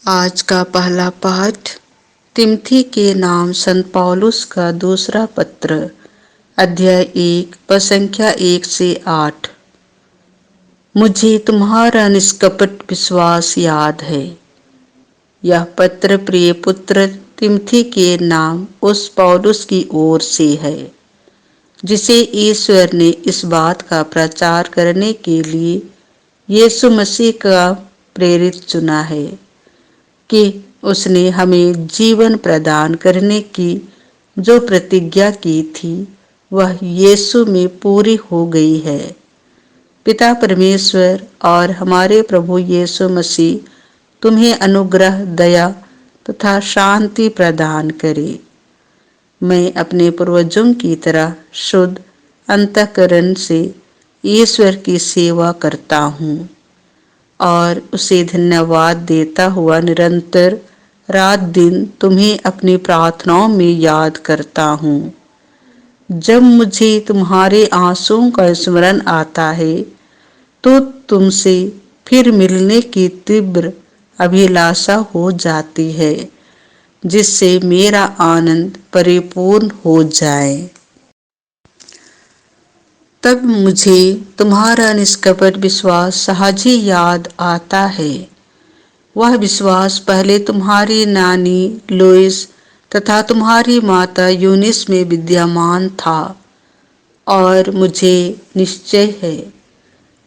आज का पहला पाठ तिमोथी के नाम संत पौलुस का दूसरा पत्र, अध्याय 1 पद संख्या 1 से 8। मुझे तुम्हारा निष्कपट विश्वास याद है। यह पत्र प्रिय पुत्र तिमोथी के नाम उस पौलुस की ओर से है, जिसे ईश्वर ने इस बात का प्रचार करने के लिए यीशु मसीह का प्रेरित चुना है कि उसने हमें जीवन प्रदान करने की जो प्रतिज्ञा की थी वह यीशु में पूरी हो गई है। पिता परमेश्वर और हमारे प्रभु यीशु मसीह तुम्हें अनुग्रह, दया तथा शांति प्रदान करे। मैं अपने पूर्वजों की तरह शुद्ध अंतःकरण से ईश्वर की सेवा करता हूँ और उसे धन्यवाद देता हुआ निरंतर रात दिन तुम्हें अपनी प्रार्थनाओं में याद करता हूँ। जब मुझे तुम्हारे आंसुओं का स्मरण आता है तो तुमसे फिर मिलने की तीव्र अभिलाषा हो जाती है, जिससे मेरा आनंद परिपूर्ण हो जाए। तब मुझे तुम्हारा निष्कपट विश्वास सहज ही याद आता है। वह विश्वास पहले तुम्हारी नानी लोइस तथा तुम्हारी माता यूनिस में विद्यमान था और मुझे निश्चय है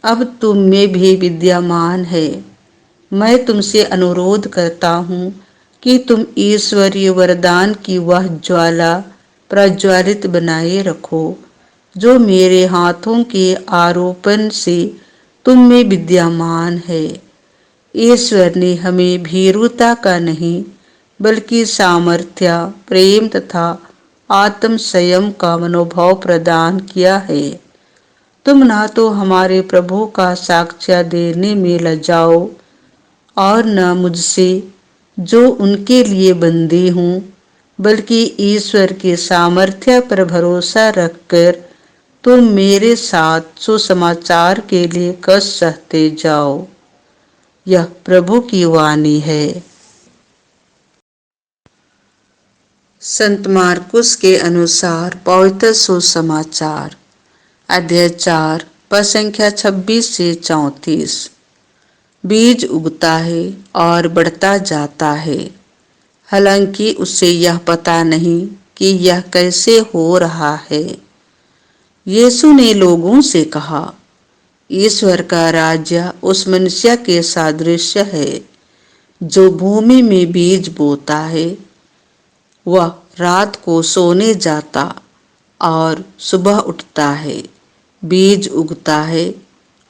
अब तुम में भी विद्यमान है। मैं तुमसे अनुरोध करता हूँ कि तुम ईश्वरीय वरदान की वह ज्वाला प्रज्वलित बनाए रखो जो मेरे हाथों के आरोपण से तुम में विद्यमान है। ईश्वर ने हमें भीरुता का नहीं बल्कि सामर्थ्य, प्रेम तथा आत्म संयम का मनोभाव प्रदान किया है। तुम ना तो हमारे प्रभु का साक्ष्य देने में लजाओ और न मुझसे जो उनके लिए बंदी हूँ, बल्कि ईश्वर के सामर्थ्य पर भरोसा रखकर तुम मेरे साथ सुसमाचार के लिए कष्ट सहते जाओ। यह प्रभु की वाणी है। संत मार्कुस के अनुसार पवित्र सुसमाचार, अध्याय 4 पद संख्या 26 से 34। बीज उगता है और बढ़ता जाता है, हालांकि उसे यह पता नहीं कि यह कैसे हो रहा है। यीशु ने लोगों से कहा, ईश्वर का राज्य उस मनुष्य के सादृश्य है जो भूमि में बीज बोता है। वह रात को सोने जाता और सुबह उठता है, बीज उगता है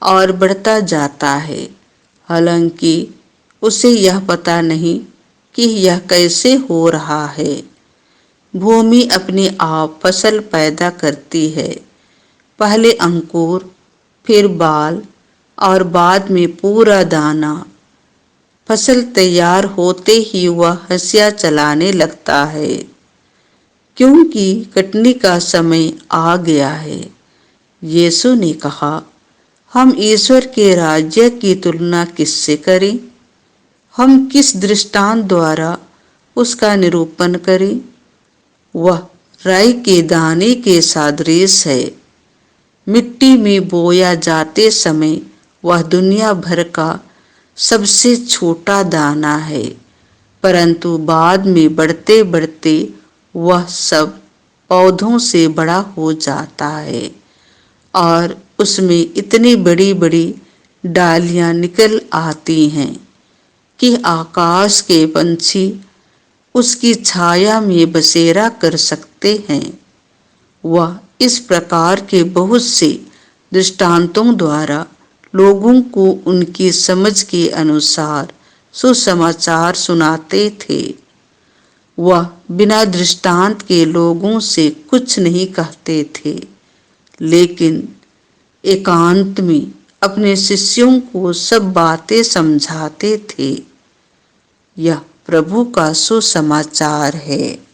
और बढ़ता जाता है, हालांकि उसे यह पता नहीं कि यह कैसे हो रहा है। भूमि अपने आप फसल पैदा करती है, पहले अंकुर, फिर बाल और बाद में पूरा दाना। फसल तैयार होते ही वह हंसिया चलाने लगता है, क्योंकि कटनी का समय आ गया है। यीशु ने कहा, हम ईश्वर के राज्य की तुलना किससे करें? हम किस दृष्टांत द्वारा उसका निरूपण करें? वह राई के दाने के सदृश है। मिट्टी में बोया जाते समय वह दुनिया भर का सबसे छोटा दाना है, परंतु बाद में बढ़ते बढ़ते वह सब पौधों से बड़ा हो जाता है और उसमें इतनी बड़ी बड़ी डालियां निकल आती हैं कि आकाश के पंछी उसकी छाया में बसेरा कर सकते हैं। वह इस प्रकार के बहुत से दृष्टांतों द्वारा लोगों को उनकी समझ के अनुसार सुसमाचार सुनाते थे। वह बिना दृष्टांत के लोगों से कुछ नहीं कहते थे, लेकिन एकांत में अपने शिष्यों को सब बातें समझाते थे। यह प्रभु का सुसमाचार है।